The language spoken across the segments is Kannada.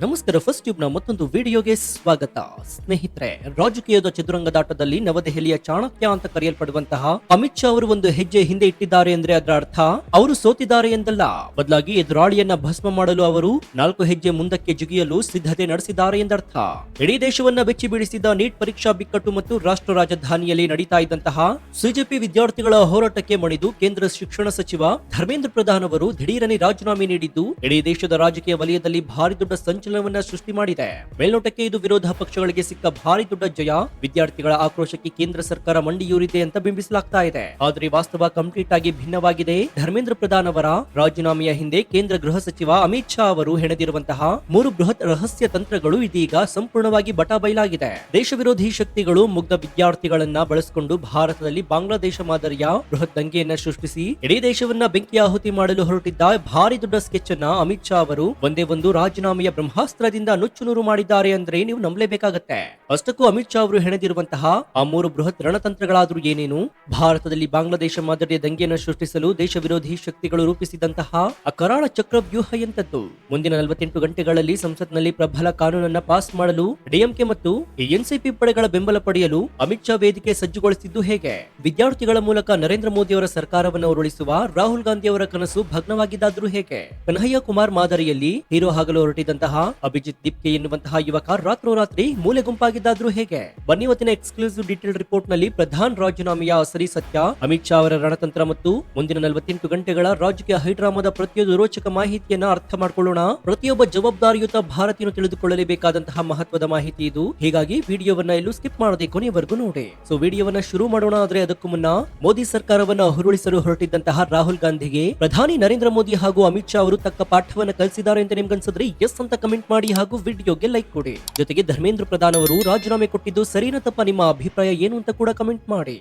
ನಮಸ್ಕಾರ. ಫಸ್ಟ್ ಟ್ಯೂಬ್ ನ ಮತ್ತೊಂದು ವಿಡಿಯೋಗೆ ಸ್ವಾಗತ. ಸ್ನೇಹಿತರೆ, ರಾಜಕೀಯದ ಚದುರಂಗದಾಟದಲ್ಲಿ ನವದೆಹಲಿಯ ಚಾಣಕ್ಯ ಅಂತ ಕರೆಯಲ್ಪಡುವಂತಹ ಅಮಿತ್ ಶಾ ಅವರು ಒಂದು ಹೆಜ್ಜೆ ಹಿಂದೆ ಇಟ್ಟಿದ್ದಾರೆ ಅಂದ್ರೆ ಅದರ ಅರ್ಥ ಅವರು ಸೋತಿದ್ದಾರೆ ಎಂದಲ್ಲ, ಬದಲಾಗಿ ಎದುರಾಳಿಯನ್ನ ಭಸ್ಮ ಮಾಡಲು ಅವರು 4 ಹೆಜ್ಜೆ ಮುಂದಕ್ಕೆ ಜಿಗಿಯಲು ಸಿದ್ಧತೆ ನಡೆಸಿದ್ದಾರೆ ಎಂದರ್ಥ. ಇಡೀ ದೇಶವನ್ನ ಬೆಚ್ಚಿ ಬೀಳಿಸಿದ ನೀಟ್ ಪರೀಕ್ಷಾ ಬಿಕ್ಕಟ್ಟು ಮತ್ತು ರಾಷ್ಟ್ರ ರಾಜಧಾನಿಯಲ್ಲಿ ನಡೀತಾ ಇದ್ದಂತಹ ಸಿಜೆಪಿ ವಿದ್ಯಾರ್ಥಿಗಳ ಹೋರಾಟಕ್ಕೆ ಮಣಿದು ಕೇಂದ್ರ ಶಿಕ್ಷಣ ಸಚಿವ ಧರ್ಮೇಂದ್ರ ಪ್ರಧಾನ್ ಅವರು ದಿಢೀರನೆ ರಾಜೀನಾಮೆ ನೀಡಿದ್ದು ಇಡೀ ದೇಶದ ರಾಜಕೀಯ ವಲಯದಲ್ಲಿ ಭಾರಿ ದೊಡ್ಡ ಸಂಚಲನವನ್ನ ಸೃಷ್ಟಿ ಮಾಡಿದೆ. ಮೇಲ್ನೋಟಕ್ಕೆ ಇದು ವಿರೋಧ ಪಕ್ಷಗಳಿಗೆ ಸಿಕ್ಕ ಭಾರಿ ದೊಡ್ಡ ಜಯ, ವಿದ್ಯಾರ್ಥಿಗಳ ಆಕ್ರೋಶಕ್ಕೆ ಕೇಂದ್ರ ಸರ್ಕಾರ ಮಂಡಿಯೂರಿದೆ ಅಂತ ಬಿಂಬಿಸಲಾಗ್ತಾ ಇದೆ. ಆದರೆ ವಾಸ್ತವ ಕಂಪ್ಲೀಟ್ ಆಗಿ ಭಿನ್ನವಾಗಿದೆ. ಧರ್ಮೇಂದ್ರ ಪ್ರಧಾನ್ ಅವರ ರಾಜೀನಾಮೆಯ ಹಿಂದೆ ಕೇಂದ್ರ ಗೃಹ ಸಚಿವ ಅಮಿತ್ ಶಾ ಅವರು ಹೆಣೆದಿರುವಂತಹ 3 ಬೃಹತ್ ರಹಸ್ಯ ತಂತ್ರಗಳು ಇದೀಗ ಸಂಪೂರ್ಣವಾಗಿ ಬಟಾಬೈಲಾಗಿದೆ. ದೇಶ ವಿರೋಧಿ ಶಕ್ತಿಗಳು ಮುಗ್ಧ ವಿದ್ಯಾರ್ಥಿಗಳನ್ನ ಬಳಸಿಕೊಂಡು ಭಾರತದಲ್ಲಿ ಬಾಂಗ್ಲಾದೇಶ ಮಾದರಿಯ ಬೃಹತ್ ದಂಗೆಯನ್ನ ಸೃಷ್ಟಿಸಿ ಇಡೀ ದೇಶವನ್ನ ಬೆಂಕಿಯಾಹುತಿ ಮಾಡಲು ಹೊರಟಿದ್ದ ಭಾರಿ ದೊಡ್ಡ ಸ್ಕೆಚ್ ಅನ್ನ ಅಮಿತ್ ಶಾ ಅವರು ಒಂದೇ ಒಂದು ರಾಜೀನಾಮೆಯ ಬ್ರಹ್ಮಾಸ್ತ್ರದಿಂದ ನುಚ್ಚುನೂರು ಮಾಡಿದ್ದಾರೆ ಅಂದ್ರೆ ನೀವು ನಂಬಲೇಬೇಕಾಗತ್ತೆ. ಅಷ್ಟಕ್ಕೂ ಅಮಿತ್ ಶಾ ಅವರು ಹೆಣೆದಿರುವಂತಹ ಆ 3 ಬೃಹತ್ ರಣತಂತ್ರಗಳಾದ್ರೂ ಏನೇನು? ಭಾರತದಲ್ಲಿ ಬಾಂಗ್ಲಾದೇಶ ಮಾದರಿಯ ದಂಗೆಯನ್ನು ಸೃಷ್ಟಿಸಲು ದೇಶ ವಿರೋಧಿ ಶಕ್ತಿಗಳು ರೂಪಿಸಿದಂತಹ ಆ ಕರಾಳ ಚಕ್ರವ್ಯೂಹ ಎಂತದ್ದು? ಮುಂದಿನ 48 ಗಂಟೆಗಳಲ್ಲಿ ಸಂಸತ್ನಲ್ಲಿ ಪ್ರಬಲ ಕಾನೂನನ್ನ ಪಾಸ್ ಮಾಡಲು ಡಿಎಂಕೆ ಮತ್ತು ಎನ್ಸಿಪಿ ಪಡೆಗಳ ಬೆಂಬಲ ಪಡೆಯಲು ಅಮಿತ್ ಶಾ ವೇದಿಕೆ ಸಜ್ಜುಗೊಳಿಸಿದ್ದು ಹೇಗೆ? ವಿದ್ಯಾರ್ಥಿಗಳ ಮೂಲಕ ನರೇಂದ್ರ ಮೋದಿ ಅವರ ಸರ್ಕಾರವನ್ನು ಉರುಳಿಸುವ ರಾಹುಲ್ ಗಾಂಧಿ ಅವರ ಕನಸು ಭಗ್ನವಾಗಿದ್ದಾದ್ರೂ ಹೇಗೆ? ಕನ್ಹಯ್ಯ ಕುಮಾರ್ ಮಾದರಿಯಲ್ಲಿ ಹೀರೋ ಆಗಲು ಹೊರಟಿದ್ದಂತಹ ಅಭಿಜಿತ್ ದಿಪ್ಕೆ ಎನ್ನುವಂತಹ ಯುವಕ ರಾತ್ರೋರಾತ್ರಿ ಮೂಲೆ ಗುಂಪಾಗಿದ್ದಾದ್ರೂ ಹೇಗೆ? ಬನ್ನಿ ಇವತ್ತಿನ ಎಕ್ಸ್ಕ್ಲೂಸಿವ್ ಡೀಟೇಲ್ ರಿಪೋರ್ಟ್ ನಲ್ಲಿ ಪ್ರಧಾನ್ ರಾಜೀನಾಮೆಯ ಅಸಲಿ ಸತ್ಯ, ಅಮಿತ್ ಶಾ ಅವರ ರಣತಂತ್ರ ಮತ್ತು ಮುಂದಿನ 48 ಗಂಟೆಗಳ ರಾಜಕೀಯ ಹೈಡ್ರಾಮಾದ ಪ್ರತಿಯೊಂದು ರೋಚಕ ಮಾಹಿತಿಯನ್ನ ಅರ್ಥ ಮಾಡ್ಕೊಳ್ಳೋಣ. ಪ್ರತಿಯೊಬ್ಬ ಜವಾಬ್ದಾರಿಯುತ ಭಾರತೀಯನು ತಿಳಿದುಕೊಳ್ಳಲೇಬೇಕಾದಂತಹ ಮಹತ್ವದ ಮಾಹಿತಿ ಇದು. ಹೀಗಾಗಿ ವಿಡಿಯೋವನ್ನ ಎಲ್ಲೂ ಸ್ಕಿಪ್ ಮಾಡದೆ ಕೊನೆಯವರೆಗೂ ನೋಡಿ. ಸೊ ವಿಡಿಯೋವನ್ನ ಶುರು ಮಾಡೋಣ. ಆದ್ರೆ ಅದಕ್ಕೂ ಮುನ್ನ ಮೋದಿ ಸರ್ಕಾರವನ್ನ ಉರುಳಿಸಲು ಹೊರಟಿದ್ದಂತಹ ರಾಹುಲ್ ಗಾಂಧಿಗೆ ಪ್ರಧಾನಿ ನರೇಂದ್ರ ಮೋದಿ ಹಾಗೂ ಅಮಿತ್ ಶಾ ಅವರು ತಕ್ಕ ಪಾಠವನ್ನ ಕಲಿಸಿದ್ದಾರೆ ಅಂತ ನಿಮ್ಗನ್ಸಿದ್ರೆ ಎಸ್ ಅಂತ ಕಮೆಂಟ್ ಮಾಡಿ ಹಾಗೂ ವಿಡಿಯೋಗೆ ಲೈಕ್ ಕೊಡಿ. ಜೊತೆಗೆ ಧರ್ಮೇಂದ್ರ ಪ್ರಧಾನ್ ಅವರು ರಾಜೀನಾಮೆ ಕೊಟ್ಟಿದ್ದು ಸರಿನಾ ತಪ್ಪ, ನಿಮ್ಮ ಅಭಿಪ್ರಾಯ ಏನು ಅಂತ ಕೂಡ ಕಮೆಂಟ್ ಮಾಡಿ.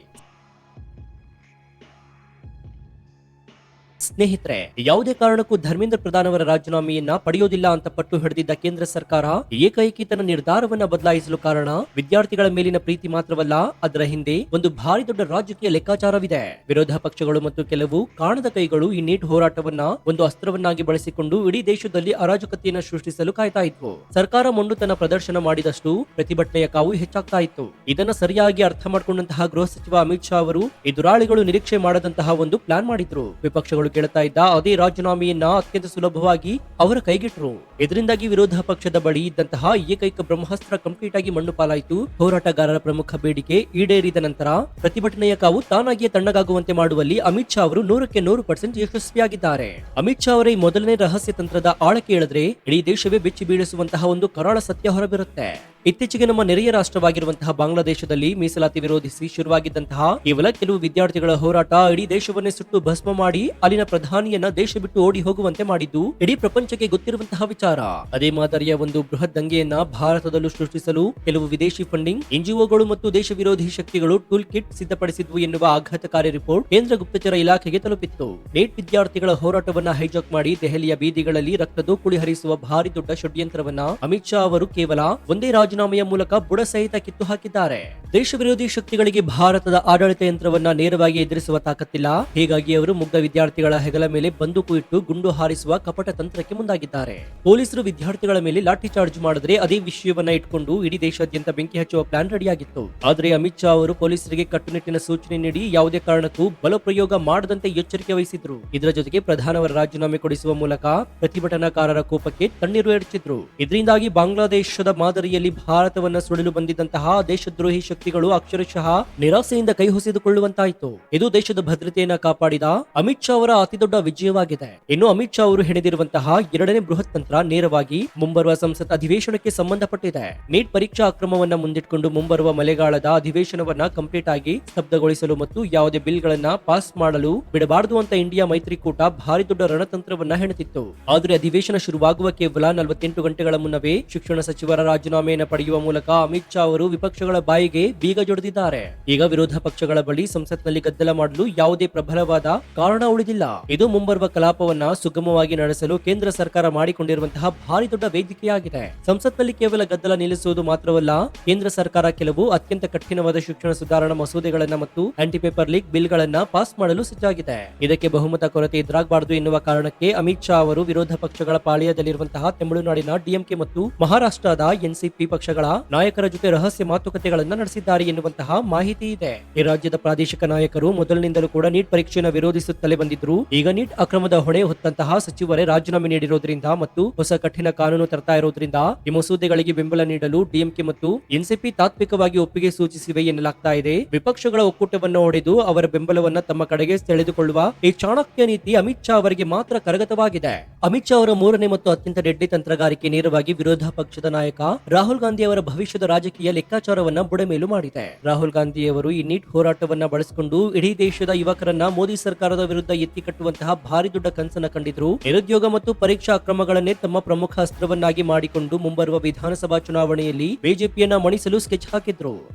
ಸ್ನೇಹಿತರೆ, ಯಾವುದೇ ಕಾರಣಕ್ಕೂ ಧರ್ಮೇಂದ್ರ ಪ್ರಧಾನ್ ಅವರ ರಾಜೀನಾಮೆಯನ್ನ ಪಡೆಯೋದಿಲ್ಲ ಅಂತ ಪಟ್ಟು ಹಿಡಿದಿದ್ದ ಕೇಂದ್ರ ಸರ್ಕಾರ ಏಕೈಕಿ ತನ್ನ ನಿರ್ಧಾರವನ್ನ ಬದಲಾಯಿಸಲು ಕಾರಣ ವಿದ್ಯಾರ್ಥಿಗಳ ಮೇಲಿನ ಪ್ರೀತಿ ಮಾತ್ರವಲ್ಲ, ಅದರ ಹಿಂದೆ ಒಂದು ಭಾರಿ ದೊಡ್ಡ ರಾಜಕೀಯ ಲೆಕ್ಕಾಚಾರವಿದೆ. ವಿರೋಧ ಪಕ್ಷಗಳು ಮತ್ತು ಕೆಲವು ಕಾಣದ ಕೈಗಳು ಈ ನೀಟ್ ಹೋರಾಟವನ್ನ ಒಂದು ಅಸ್ತ್ರವನ್ನಾಗಿ ಬಳಸಿಕೊಂಡು ಇಡೀ ದೇಶದಲ್ಲಿ ಅರಾಜಕತೆಯನ್ನು ಸೃಷ್ಟಿಸಲು ಕಾಯ್ತಾ ಇದ್ವು. ಸರ್ಕಾರ ಮೊಂಡುತನ ಪ್ರದರ್ಶನ ಮಾಡಿದಷ್ಟು ಪ್ರತಿಭಟನೆಯ ಕಾವು ಹೆಚ್ಚಾಗ್ತಾ ಇತ್ತು. ಇದನ್ನ ಸರಿಯಾಗಿ ಅರ್ಥ ಮಾಡಿಕೊಂಡಂತಹ ಗೃಹ ಸಚಿವ ಅಮಿತ್ ಶಾ ಅವರು ಎದುರಾಳಿಗಳು ನಿರೀಕ್ಷೆ ಮಾಡದಂತಹ ಒಂದು ಪ್ಲಾನ್ ಮಾಡಿದ್ರು. ವಿಪಕ್ಷಗಳು ಕೇಳ್ತಾ ಇದ್ದ ಅದೇ ರಾಜೀನಾಮೆಯನ್ನ ಅತ್ಯಂತ ಸುಲಭವಾಗಿ ಅವರ ಕೈಗಿಟ್ಟರು. ಇದರಿಂದಾಗಿ ವಿರೋಧ ಪಕ್ಷದ ಬಳಿ ಇದ್ದಂತಹ ಏಕೈಕ ಬ್ರಹ್ಮಾಸ್ತ್ರ ಕಂಪ್ಲೀಟ್ ಆಗಿ ಮಣ್ಣು ಪಾಲಾಯಿತು. ಹೋರಾಟಗಾರರ ಪ್ರಮುಖ ಬೇಡಿಕೆ ಈಡೇರಿದ ನಂತರ ಪ್ರತಿಭಟನೆಯ ಕಾವು ತಾನಾಗಿಯೇ ತಣ್ಣಗಾಗುವಂತೆ ಮಾಡುವಲ್ಲಿ ಅಮಿತ್ ಶಾ ಅವರು 100ಕ್ಕೆ 100% ಯಶಸ್ವಿಯಾಗಿದ್ದಾರೆ. ಅಮಿತ್ ಶಾ ಅವರ ಈ ಮೊದಲನೇ ರಹಸ್ಯ ತಂತ್ರದ ಆಳಕ್ಕೆ ಇಳಿದ್ರೆ ಇಡೀ ದೇಶವೇ ಬೆಚ್ಚಿ ಬೀಳಿಸುವಂತಹ ಒಂದು ಕರಾಳ ಸತ್ಯ ಹೊರಬಿರುತ್ತೆ. ಇತ್ತೀಚೆಗೆ ನಮ್ಮ ನೆರೆಯ ರಾಷ್ಟ್ರವಾಗಿರುವಂತಹ ಬಾಂಗ್ಲಾದೇಶದಲ್ಲಿ ಮೀಸಲಾತಿ ವಿರೋಧಿಸಿ ಶುರುವಾಗಿದ್ದಂತಹ ಕೇವಲ ಕೆಲವು ವಿದ್ಯಾರ್ಥಿಗಳ ಹೋರಾಟ ಇಡೀ ದೇಶವನ್ನೇ ಸುಟ್ಟು ಭಸ್ಮ ಮಾಡಿ ಅಲ್ಲಿನ ಪ್ರಧಾನಿಯನ್ನ ದೇಶ ಬಿಟ್ಟು ಓಡಿ ಹೋಗುವಂತೆ ಮಾಡಿದ್ದು ಇಡೀ ಪ್ರಪಂಚಕ್ಕೆ ಗೊತ್ತಿರುವಂತಹ ವಿಚಾರ. ಅದೇ ಮಾದರಿಯ ಒಂದು ಬೃಹತ್ ದಂಗೆಯನ್ನ ಭಾರತದಲ್ಲೂ ಸೃಷ್ಟಿಸಲು ಕೆಲವು ವಿದೇಶಿ ಫಂಡಿಂಗ್ ಎನ್ಜಿಒಗಳು ಮತ್ತು ದೇಶ ವಿರೋಧಿ ಶಕ್ತಿಗಳು ಟೂಲ್ ಕಿಟ್ ಸಿದ್ಧಪಡಿಸಿದ್ವು ಎನ್ನುವ ಆಘಾತಕಾರಿ ರಿಪೋರ್ಟ್ ಕೇಂದ್ರ ಗುಪ್ತಚರ ಇಲಾಖೆಗೆ ತಲುಪಿತ್ತು. ನೀಟ್ ವಿದ್ಯಾರ್ಥಿಗಳ ಹೋರಾಟವನ್ನ ಹೈಜಾಕ್ ಮಾಡಿ ದೆಹಲಿಯ ಬೀದಿಗಳಲ್ಲಿ ರಕ್ತದೋಕುಳಿ ಹರಿಸುವ ಭಾರಿ ದೊಡ್ಡ ಷಡ್ಯಂತ್ರವನ್ನ ಅಮಿತ್ ಶಾ ಅವರು ಕೇವಲ ಒಂದೇ ರಾಜೀನಾಮೆಯ ಮೂಲಕ ಬುಡ ಸಹಿತ ಕಿತ್ತು ಹಾಕಿದ್ದಾರೆ. ದೇಶ ವಿರೋಧಿ ಶಕ್ತಿಗಳಿಗೆ ಭಾರತದ ಆಡಳಿತ ಯಂತ್ರವನ್ನ ನೇರವಾಗಿ ಎದುರಿಸುವ ತಾಕತ್ತಿಲ್ಲ. ಹೀಗಾಗಿ ಅವರು ಮುಗ್ಧ ವಿದ್ಯಾರ್ಥಿಗಳ ಹೆಗಲ ಮೇಲೆ ಬಂದೂಕು ಇಟ್ಟು ಗುಂಡು ಹಾರಿಸುವ ಕಪಟ ತಂತ್ರಕ್ಕೆ ಮುಂದಾಗಿದ್ದಾರೆ. ಪೊಲೀಸರು ವಿದ್ಯಾರ್ಥಿಗಳ ಮೇಲೆ ಲಾಠಿ ಚಾರ್ಜ್ ಮಾಡಿದ್ರೆ ಅದೇ ವಿಷಯವನ್ನ ಇಟ್ಕೊಂಡು ಇಡೀ ದೇಶಾದ್ಯಂತ ಬೆಂಕಿ ಹಚ್ಚುವ ಪ್ಲಾನ್ ರೆಡಿಯಾಗಿತ್ತು. ಆದರೆ ಅಮಿತ್ ಶಾ ಅವರು ಪೊಲೀಸರಿಗೆ ಕಟ್ಟುನಿಟ್ಟಿನ ಸೂಚನೆ ನೀಡಿ ಯಾವುದೇ ಕಾರಣಕ್ಕೂ ಬಲ ಪ್ರಯೋಗ ಮಾಡದಂತೆ ಎಚ್ಚರಿಕೆ ವಹಿಸಿದ್ರು. ಇದರ ಜೊತೆಗೆ ಪ್ರಧಾನವರ ರಾಜೀನಾಮೆ ಕೊಡಿಸುವ ಮೂಲಕ ಪ್ರತಿಭಟನಾಕಾರರ ಕೋಪಕ್ಕೆ ತಣ್ಣೀರು ಎರಚಿದ್ರು. ಇದರಿಂದಾಗಿ ಬಾಂಗ್ಲಾದೇಶದ ಮಾದರಿಯಲ್ಲಿ ಭಾರತವನ್ನ ಸುಡಲು ಬಂದಿದ್ದಂತಹ ದೇಶದ್ರೋಹಿ ಶಕ್ತಿಗಳು ಅಕ್ಷರಶಃ ನಿರಾಸೆಯಿಂದ ಕೈ ಹೊಸೆದುಕೊಳ್ಳುವಂತಾಯಿತು. ಇದು ದೇಶದ ಭದ್ರತೆಯನ್ನ ಕಾಪಾಡಿದ ಅಮಿತ್ ಶಾ ಅವರ ಅತಿದೊಡ್ಡ ವಿಜಯವಾಗಿದೆ. ಇನ್ನು ಅಮಿತ್ ಶಾ ಅವರು ಹೆಣೆದಿರುವಂತಹ 2ನೇ ಬೃಹತ್ ತಂತ್ರ ನೇರವಾಗಿ ಮುಂಬರುವ ಸಂಸತ್ ಅಧಿವೇಶನಕ್ಕೆ ಸಂಬಂಧಪಟ್ಟಿದೆ. ನೀಟ್ ಪರೀಕ್ಷಾ ಅಕ್ರಮವನ್ನ ಮುಂದಿಟ್ಕೊಂಡು ಮುಂಬರುವ ಮಳೆಗಾಲದ ಅಧಿವೇಶನವನ್ನ ಕಂಪ್ಲೀಟ್ ಆಗಿ ಸ್ತಬ್ಧಗೊಳಿಸಲು ಮತ್ತು ಯಾವುದೇ ಬಿಲ್ ಗಳನ್ನ ಪಾಸ್ ಮಾಡಲು ಬಿಡಬಾರದು ಅಂತ ಇಂಡಿಯಾ ಮೈತ್ರಿಕೂಟ ಭಾರಿ ದೊಡ್ಡ ರಣತಂತ್ರವನ್ನ ಹೆಣೆತಿತ್ತು. ಆದರೆ ಅಧಿವೇಶನ ಶುರುವಾಗುವ ಕೇವಲ 48 ಗಂಟೆಗಳ ಮುನ್ನವೇ ಶಿಕ್ಷಣ ಸಚಿವರ ರಾಜೀನಾಮೆಯನ್ನು ಪಡೆಯುವ ಮೂಲಕ ಅಮಿತ್ ಶಾ ಅವರು ವಿಪಕ್ಷಗಳ ಬಾಯಿಗೆ ಬೀಗ ಜೊಡೆದಿದ್ದಾರೆ. ಈಗ ವಿರೋಧ ಪಕ್ಷಗಳ ಬಳಿ ಸಂಸತ್ನಲ್ಲಿ ಗದ್ದಲ ಮಾಡಲು ಯಾವುದೇ ಪ್ರಬಲವಾದ ಕಾರಣ ಉಳಿದಿಲ್ಲ. ಇದು ಮುಂಬರುವ ಕಲಾಪವನ್ನ ಸುಗಮವಾಗಿ ನಡೆಸಲು ಕೇಂದ್ರ ಸರ್ಕಾರ ಮಾಡಿಕೊಂಡಿರುವಂತಹ ಭಾರಿ ದೊಡ್ಡ ವೇದಿಕೆಯಾಗಿದೆ. ಸಂಸತ್ನಲ್ಲಿ ಕೇವಲ ಗದ್ದಲ ನಿಲ್ಲಿಸುವುದು ಮಾತ್ರವಲ್ಲ, ಕೇಂದ್ರ ಸರ್ಕಾರ ಕೆಲವು ಅತ್ಯಂತ ಕಠಿಣವಾದ ಶಿಕ್ಷಣ ಸುಧಾರಣಾ ಮಸೂದೆಗಳನ್ನ ಮತ್ತು ಆಂಟಿ ಪೇಪರ್ ಲೀಕ್ ಬಿಲ್ಗಳನ್ನ ಪಾಸ್ ಮಾಡಲು ಸಜ್ಜಾಗಿದೆ. ಇದಕ್ಕೆ ಬಹುಮತ ಕೊರತೆ ಎದುರಾಗಬಾರದು ಎನ್ನುವ ಕಾರಣಕ್ಕೆ ಅಮಿತ್ ಶಾ ಅವರು ವಿರೋಧ ಪಕ್ಷಗಳ ಪಾಳ್ಯದಲ್ಲಿರುವಂತಹ ತಮಿಳುನಾಡಿನ ಡಿಎಂಕೆ ಮತ್ತು ಮಹಾರಾಷ್ಟ್ರದ ಎನ್ಸಿಪಿ ಪಕ್ಷಗಳ ನಾಯಕರ ಜೊತೆ ರಹಸ್ಯ ಮಾತುಕತೆಗಳನ್ನ ನಡೆಸಿದ್ದಾರೆ ಎನ್ನುವಂತಹ ಮಾಹಿತಿ ಇದೆ. ಈ ರಾಜ್ಯದ ಪ್ರಾದೇಶಿಕ ನಾಯಕರು ಮೊದಲಿನಿಂದಲೂ ಕೂಡ ನೀಟ್ ಪರೀಕ್ಷೆಯನ್ನು ವಿರೋಧಿಸುತ್ತಲೇ ಬಂದಿದ್ರು. ಈಗ ನೀಟ್ ಅಕ್ರಮದ ಹೊಣೆ ಹೊತ್ತಂತಹ ಸಚಿವರೇ ರಾಜೀನಾಮೆ ನೀಡಿರೋದ್ರಿಂದ ಮತ್ತು ಹೊಸ ಕಠಿಣ ಕಾನೂನು ತರ್ತಾ ಇರೋದ್ರಿಂದ ಈ ಮಸೂದೆಗಳಿಗೆ ಬೆಂಬಲ ನೀಡಲು ಡಿಎಂಕೆ ಮತ್ತು ಎನ್ಸಿಪಿ ತಾತ್ವಿಕವಾಗಿ ಒಪ್ಪಿಗೆ ಸೂಚಿಸಿವೆ ಎನ್ನಲಾಗ್ತಾ ಇದೆ. ವಿಪಕ್ಷಗಳ ಒಕ್ಕೂಟವನ್ನು ಹೊಡೆದು ಅವರ ಬೆಂಬಲವನ್ನ ತಮ್ಮ ಕಡೆಗೆ ಸೆಳೆದುಕೊಳ್ಳುವ ಈ ಚಾಣಕ್ಯ ನೀತಿ ಅಮಿತ್ ಶಾ ಅವರಿಗೆ ಮಾತ್ರ ಕರಗತವಾಗಿದೆ. ಅಮಿತ್ ಶಾ ಅವರ ಮೂರನೇ ಮತ್ತು ಅತ್ಯಂತ ಡೆಡ್ಲಿ ತಂತ್ರಗಾರಿಕೆ ನೇರವಾಗಿ ವಿರೋಧ ಪಕ್ಷದ ನಾಯಕ ರಾಹುಲ್ ಗಾಂಧಿ ಅವರ ಭವಿಷ್ಯದ ರಾಜಕೀಯ ಲೆಕ್ಕಾಚಾರವನ್ನ ಬುಡಮೇಲು ಮಾಡಿದೆ. ರಾಹುಲ್ ಗಾಂಧಿ ಅವರು ಈ ನೀಟ್ ಹೋರಾಟವನ್ನ ಬಳಸಿಕೊಂಡು ಇಡೀ ದೇಶದ ಯುವಕರನ್ನ ಮೋದಿ ಸರ್ಕಾರದ ವಿರುದ್ಧ ಎತ್ತಿ ಕಟ್ಟುವಂತಹ ಭಾರಿ ದೊಡ್ಡ ಕನಸನ್ನ ಕಂಡಿದ್ರು. ನಿರುದ್ಯೋಗ ಮತ್ತು ಪರೀಕ್ಷಾ ಅಕ್ರಮಗಳನ್ನೇ ತಮ್ಮ ಪ್ರಮುಖ ಅಸ್ತ್ರವನ್ನಾಗಿ ಮಾಡಿಕೊಂಡು ಮುಂಬರುವ ವಿಧಾನಸಭಾ ಚುನಾವಣೆಯಲ್ಲಿ ಬಿಜೆಪಿಯನ್ನ ಮಣಿಸಲು ಸ್ಕೆಚ್ ಹಾಕಿದ್ರು.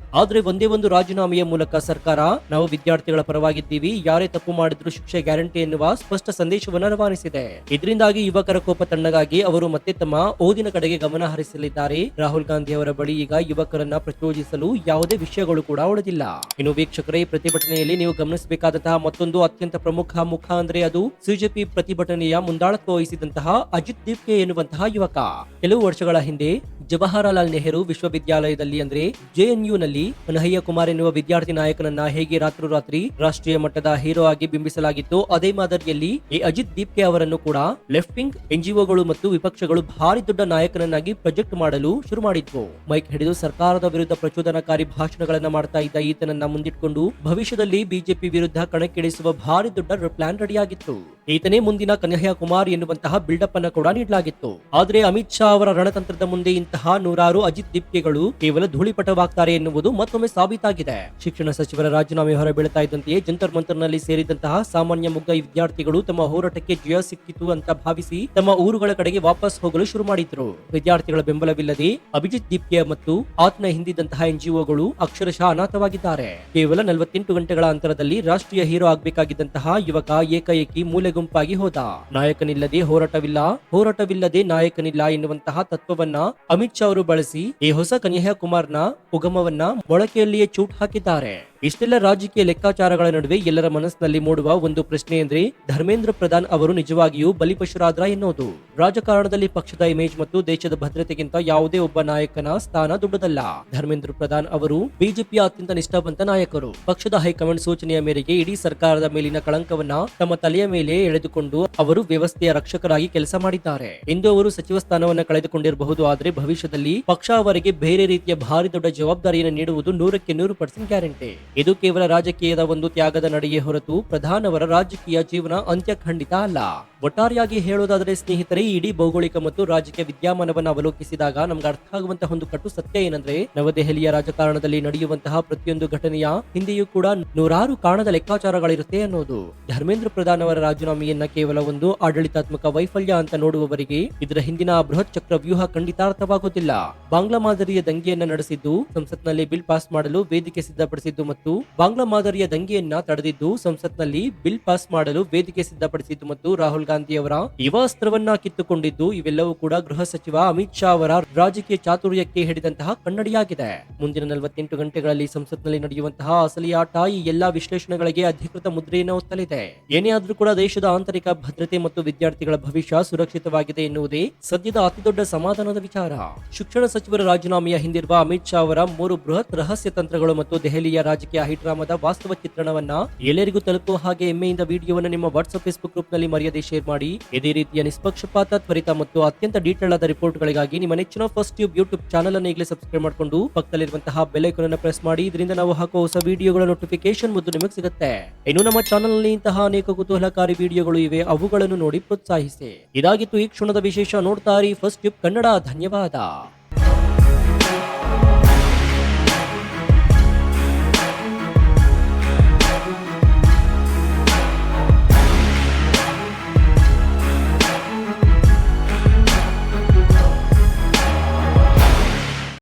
ಆದ್ರೆ ಒಂದೇ ಒಂದು ರಾಜೀನಾಮೆಯ ಮೂಲಕ ಸರ್ಕಾರ ನಾವು ವಿದ್ಯಾರ್ಥಿಗಳ ಪರವಾಗಿದ್ದೀವಿ, ಯಾರೇ ತಪ್ಪು ಮಾಡಿದ್ರು ಶಿಕ್ಷೆ ಗ್ಯಾರಂಟಿ ಎನ್ನುವ ಸ್ಪಷ್ಟ ಸಂದೇಶವನ್ನು ರವಾನಿಸಿದೆ. ಇದರಿಂದಾಗಿ ಯುವಕರ ಕೋಪ ತಣ್ಣಗಾಗಿ ಅವರು ಮತ್ತೆ ತಮ್ಮ ಓದಿನ ಕಡೆಗೆ ಗಮನ ಹರಿಸಲಿದ್ದಾರೆ. ರಾಹುಲ್ ಗಾಂಧಿ ಅವರ ಬಳಿ ಈಗ ಯುವಕರನ್ನ ಪ್ರಚೋದಿಸಲು ಯಾವುದೇ ವಿಷಯಗಳು ಕೂಡ ಉಳಿದಿಲ್ಲ. ಇನ್ನು ವೀಕ್ಷಕರೇ, ಈ ಪ್ರತಿಭಟನೆಯಲ್ಲಿ ನೀವು ಗಮನಿಸಬೇಕಾದಂತಹ ಮತ್ತೊಂದು ಅತ್ಯಂತ ಪ್ರಮುಖ ಮುಖ ಅಂದ್ರೆ ಅದು ಸಿಜೆಪಿ ಪ್ರತಿಭಟನೆಯ ಮುಂದಾಳತ್ವ ವಹಿಸಿದಂತಹ ಅಜಿತ್ ದೀಪ್ಕೆ ಎನ್ನುವಂತಹ ಯುವಕ. ಕೆಲವು ವರ್ಷಗಳ ಹಿಂದೆ ಜವಾಹರಲಾಲ್ ನೆಹರು ವಿಶ್ವವಿದ್ಯಾಲಯದಲ್ಲಿ ಅಂದ್ರೆ ಜೆಎನ್ಯು ನಲ್ಲಿ ಕನ್ಹಯ್ಯ ಕುಮಾರ್ ಎನ್ನುವ ವಿದ್ಯಾರ್ಥಿ ನಾಯಕನನ್ನ ಹೇಗೆ ರಾತ್ರೋರಾತ್ರಿ ರಾಷ್ಟ್ರೀಯ ಮಟ್ಟದ ಹೀರೋ ಆಗಿ ಬಿಂಬಿಸಲಾಗಿತ್ತು, ಅದೇ ಮಾದರಿಯಲ್ಲಿ ಈ ಅಜಿತ್ ದೀಪ್ಕೆ ಅವರನ್ನು ಕೂಡ ಲೆಫ್ಟ್ ವಿಂಗ್ ಎನ್ಜಿಒಗಳು ಮತ್ತು ವಿಪಕ್ಷಗಳು ಭಾರಿ ದೊಡ್ಡ ನಾಯಕನನ್ನಾಗಿ ಪ್ರೊಜೆಕ್ಟ್ ಮಾಡಲು ಶುರು ಮಾಡಿದ್ವು. ಮೈಕ್ ಹಿಡಿದು ಸರ್ಕಾರದ ವಿರುದ್ಧ ಪ್ರಚೋದನಕಾರಿ ಭಾಷಣಗಳನ್ನ ಮಾಡ್ತಾ ಇದ್ದ ಈತನನ್ನ ಮುಂದಿಟ್ಕೊಂಡು ಭವಿಷ್ಯದಲ್ಲಿ ಬಿಜೆಪಿ ವಿರುದ್ಧ ಕಣಕ್ಕಿಳಿಸುವ ಭಾರಿ ದೊಡ್ಡ ಪ್ಲಾನ್ ರೆಡಿಯಾಗಿತ್ತು. ಈತನೇ ಮುಂದಿನ ಕನ್ಹಯ್ಯ ಕುಮಾರ್ ಎನ್ನುವಂತಹ ಬಿಲ್ಡಪ್ ಅನ್ನ ಕೂಡ ನೀಡಲಾಗಿತ್ತು. ಆದ್ರೆ ಅಮಿತ್ ಶಾ ಅವರ ರಣತಂತ್ರದ ಮುಂದೆ ಇಂತಹ ನೂರಾರು ಅಜಿತ್ ದೀಪ್ಕೆಗಳು ಕೇವಲ ಧೂಳಿಪಟವಾಗ್ತಾರೆ ಎನ್ನುವುದು ಮತ್ತೊಮ್ಮೆ ಸಾಬೀತಾಗಿದೆ. ಶಿಕ್ಷಣ ಸಚಿವರ ರಾಜೀನಾಮೆ ಹೊರಬೀಳ್ತಾ ಇದ್ದಂತೆಯೇ ಜಂತರ್ ಮಂತರ್ನಲ್ಲಿ ಸೇರಿದಂತಹ ಸಾಮಾನ್ಯ ಮುಗ್ಧ ವಿದ್ಯಾರ್ಥಿಗಳು ತಮ್ಮ ಹೋರಾಟಕ್ಕೆ ಜಯ ಸಿಕ್ಕಿತು ಅಂತ ಭಾವಿಸಿ ತಮ್ಮ ಊರುಗಳ ಕಡೆಗೆ ವಾಪಸ್ ಹೋಗಲು ಶುರು ಮಾಡಿದ್ರು. ವಿದ್ಯಾರ್ಥಿಗಳ ಬೆಂಬಲವಿಲ್ಲದೆ ಅಭಿಜಿತ್ ದೀಪ್ಕೆ ಮತ್ತು ಆತನ ಹಿಂದಿದ್ದಂತಹ ಎನ್ಜಿಒಗಳು ಅಕ್ಷರಶಃ ಅನಾಥವಾಗಿದ್ದಾರೆ. ಕೇವಲ 48 ಗಂಟೆಗಳ ಅಂತರದಲ್ಲಿ ರಾಷ್ಟ್ರೀಯ ಹೀರೋ ಆಗಬೇಕಾಗಿದ್ದಂತಹ ಯುವಕ ಏಕಾಏಕಿ ಮೂಲೆ ಗುಂಪಾಗಿ ಹೋದ. ನಾಯಕನಿಲ್ಲದೆ ಹೋರಾಟವಿಲ್ಲ, ಹೋರಾಟವಿಲ್ಲದೆ ನಾಯಕನಿಲ್ಲ ಎನ್ನುವಂತಹ ತತ್ವವನ್ನ ಅಮಿತ್ ಶಾ ಅವರು ಬಳಸಿ ಈ ಹೊಸ ಕನ್ಹಯ್ಯ ಕುಮಾರ್ನ ಉಗಮವನ್ನ ಮೊಳಕೆಯಲ್ಲಿಯೇ ಚೂಟ್ ಹಾಕಿದ್ದಾರೆ. ಇಷ್ಟೆಲ್ಲ ರಾಜಕೀಯ ಲೆಕ್ಕಾಚಾರಗಳ ನಡುವೆ ಎಲ್ಲರ ಮನಸ್ಸಿನಲ್ಲಿ ಮೂಡುವ ಒಂದು ಪ್ರಶ್ನೆ ಅಂದ್ರೆ ಧರ್ಮೇಂದ್ರ ಪ್ರಧಾನ್ ಅವರು ನಿಜವಾಗಿಯೂ ಬಲಿಪಶುರಾದ್ರ ಎನ್ನುವುದು. ರಾಜಕಾರಣದಲ್ಲಿ ಪಕ್ಷದ ಇಮೇಜ್ ಮತ್ತು ದೇಶದ ಭದ್ರತೆಗಿಂತ ಯಾವುದೇ ಒಬ್ಬ ನಾಯಕನ ಸ್ಥಾನ ದೊಡ್ಡದಲ್ಲ. ಧರ್ಮೇಂದ್ರ ಪ್ರಧಾನ್ ಅವರು ಬಿಜೆಪಿಯ ಅತ್ಯಂತ ನಿಷ್ಠಾವಂತ ನಾಯಕರು. ಪಕ್ಷದ ಹೈಕಮಾಂಡ್ ಸೂಚನೆಯ ಮೇರೆಗೆ ಇಡೀ ಸರ್ಕಾರದ ಮೇಲಿನ ಕಳಂಕವನ್ನ ತಮ್ಮ ತಲೆಯ ಮೇಲೆ ಎಳೆದುಕೊಂಡು ಅವರು ವ್ಯವಸ್ಥೆಯ ರಕ್ಷಕರಾಗಿ ಕೆಲಸ ಮಾಡಿದ್ದಾರೆ. ಇಂದು ಅವರು ಸಚಿವ ಸ್ಥಾನವನ್ನ ಕಳೆದುಕೊಂಡಿರಬಹುದು, ಆದರೆ ಭವಿಷ್ಯದಲ್ಲಿ ಪಕ್ಷ ಅವರಿಗೆ ಬೇರೆ ರೀತಿಯ ಭಾರಿ ದೊಡ್ಡ ಜವಾಬ್ದಾರಿಯನ್ನು ನೀಡುವುದು 100% ಗ್ಯಾರಂಟಿ. ಇದು ಕೇವಲ ರಾಜಕೀಯದ ಒಂದು ತ್ಯಾಗದ ನಡೆಯೇ ಹೊರತು ಪ್ರಧಾನ್ ಅವರ ರಾಜಕೀಯ ಜೀವನ ಅಂತ್ಯ ಖಂಡಿತ ಅಲ್ಲ. ಒಟ್ಟಾರೆಯಾಗಿ ಹೇಳೋದಾದರೆ ಸ್ನೇಹಿತರೆ, ಇಡೀ ಭೌಗೋಳಿಕ ಮತ್ತು ರಾಜಕೀಯ ವಿದ್ಯಮಾನವನ್ನು ಅವಲೋಕಿಸಿದಾಗ ನಮ್ಗೆ ಅರ್ಥ ಆಗುವಂತಹ ಒಂದು ಕಟು ಸತ್ಯ ಏನಂದ್ರೆ ನವದೆಹಲಿಯ ರಾಜಕಾರಣದಲ್ಲಿ ನಡೆಯುವಂತಹ ಪ್ರತಿಯೊಂದು ಘಟನೆಯ ಹಿಂದೆಯೂ ಕೂಡ ನೂರಾರು ಕಾರಣದ ಲೆಕ್ಕಾಚಾರಗಳಿರುತ್ತೆ ಅನ್ನೋದು. ಧರ್ಮೇಂದ್ರ ಪ್ರಧಾನ್ ಅವರ ರಾಜೀನಾಮೆಯನ್ನ ಕೇವಲ ಒಂದು ಆಡಳಿತಾತ್ಮಕ ವೈಫಲ್ಯ ಅಂತ ನೋಡುವವರಿಗೆ ಇದರ ಹಿಂದಿನ ಬೃಹತ್ ಚಕ್ರ ವ್ಯೂಹ ಖಂಡಿತ ಅರ್ಥವಾಗುವುದಿಲ್ಲ. ಬಾಂಗ್ಲಾ ಮಾದರಿಯ ದಂಗೆಯನ್ನ ನಡೆಸಿದ್ದು, ಸಂಸತ್ನಲ್ಲಿ ಬಿಲ್ ಪಾಸ್ ಮಾಡಲು ವೇದಿಕೆ ಸಿದ್ಧಪಡಿಸಿದ್ದು ಮತ್ತು ಬಾಂಗ್ಲಾ ಮಾದರಿಯ ದಂಗೆಯನ್ನ ತಡೆದಿದ್ದು, ಸಂಸತ್ನಲ್ಲಿ ಬಿಲ್ ಪಾಸ್ ಮಾಡಲು ವೇದಿಕೆ ಸಿದ್ಧಪಡಿಸಿದ್ದು ಮತ್ತು ರಾಹುಲ್ ಗಾಂಧಿ ಅವರ ಯುವ ಅಸ್ತ್ರವನ್ನ ಕಿತ್ತುಕೊಂಡಿದ್ದು, ಇವೆಲ್ಲವೂ ಕೂಡ ಗೃಹ ಸಚಿವ ಅಮಿತ್ ಶಾ ಅವರ ರಾಜಕೀಯ ಚಾತುರ್ಯಕ್ಕೆ ಹಿಡಿದಂತಹ ಕನ್ನಡಿಯಾಗಿದೆ. ಮುಂದಿನ 48 ಗಂಟೆಗಳಲ್ಲಿ ಸಂಸತ್ನಲ್ಲಿ ನಡೆಯುವಂತಹ ಅಸಲಿ ಆಟ ಈ ಎಲ್ಲಾ ವಿಶ್ಲೇಷಣೆಗಳಿಗೆ ಅಧಿಕೃತ ಮುದ್ರೆಯನ್ನು ಒತ್ತಲಿದೆ. ಏನೇ ಆದ್ರೂ ಕೂಡ ದೇಶದ ಆಂತರಿಕ ಭದ್ರತೆ ಮತ್ತು ವಿದ್ಯಾರ್ಥಿಗಳ ಭವಿಷ್ಯ ಸುರಕ್ಷಿತವಾಗಿದೆ ಎನ್ನುವುದೇ ಸದ್ಯದ ಅತಿದೊಡ್ಡ ಸಮಾಧಾನದ ವಿಚಾರ. ಶಿಕ್ಷಣ ಸಚಿವರ ರಾಜೀನಾಮೆಯ ಹಿಂದಿರುವ ಅಮಿತ್ ಶಾ ಅವರ 3 ಬೃಹತ್ ರಹಸ್ಯ ತಂತ್ರಗಳು ಮತ್ತು ದೆಹಲಿಯ ರಾಜಕೀಯ ಹೈಡ್ರಾಮಾದ ವಾಸ್ತವ ಚಿತ್ರಣವನ್ನ ಎಲ್ಲರಿಗೂ ತಲುಪುವ ಹಾಗೆ ಹೆಮ್ಮೆಯಿಂದ ವಿಡಿಯೋವನ್ನು ನಿಮ್ಮ ವಾಟ್ಸ್ಆಪ್ ಫೇಸ್ಬುಕ್ ಗ್ರೂಪ್ ನಲ್ಲಿ ಮರೆಯದೆ ಶೇರ್ ಮಾಡಿ. ಇದೇ ರೀತಿಯ ನಿಷ್ಪಕ್ಷಪಾತ, ತ್ವರಿತ ಮತ್ತು ಅತ್ಯಂತ ಡೀಟೇಲ್ ಆದ ರಿಪೋರ್ಟ್ ಗಳಿಗಾಗಿ ನಿಮ್ಮ ನೆಚ್ಚಿನ ಫಸ್ಟ್ ಟ್ಯೂಬ್ ಯೂಟ್ಯೂಬ್ ಚಾನಲ್ ಅನ್ನು ಈಗಲೇ ಸಬ್ಸ್ಕ್ರೈಬ್ ಮಾಡಿಕೊಂಡು ಪಕ್ಕದಲ್ಲಿರುವಂತಹ ಬೆಲ್ ಐಕಾನ್ ಅನ್ನು ಪ್ರೆಸ್ ಮಾಡಿ. ಇದರಿಂದ ನಾವು ಹಾಕುವ ಹೊಸ ವಿಡಿಯೋಗಳ ನೋಟಿಫಿಕೇಶನ್ ಮೊದಲು ನಿಮಗೆ ಸಿಗುತ್ತೆ. ಇನ್ನು ನಮ್ಮ ಚಾನಲ್ ನಲ್ಲಿ ಇಂತಹ ಅನೇಕ ಕುತೂಹಲಕಾರಿ ವಿಡಿಯೋಗಳು ಇವೆ, ಅವುಗಳನ್ನು ನೋಡಿ ಪ್ರೋತ್ಸಾಹಿಸಿ. ಇದಾಗಿತ್ತು ಈ ಕ್ಷಣದ ವಿಶೇಷ. ನೋಡ್ತಾ ಇರಿ ಫಸ್ಟ್ ಟ್ಯೂಬ್ ಕನ್ನಡ. ಧನ್ಯವಾದ.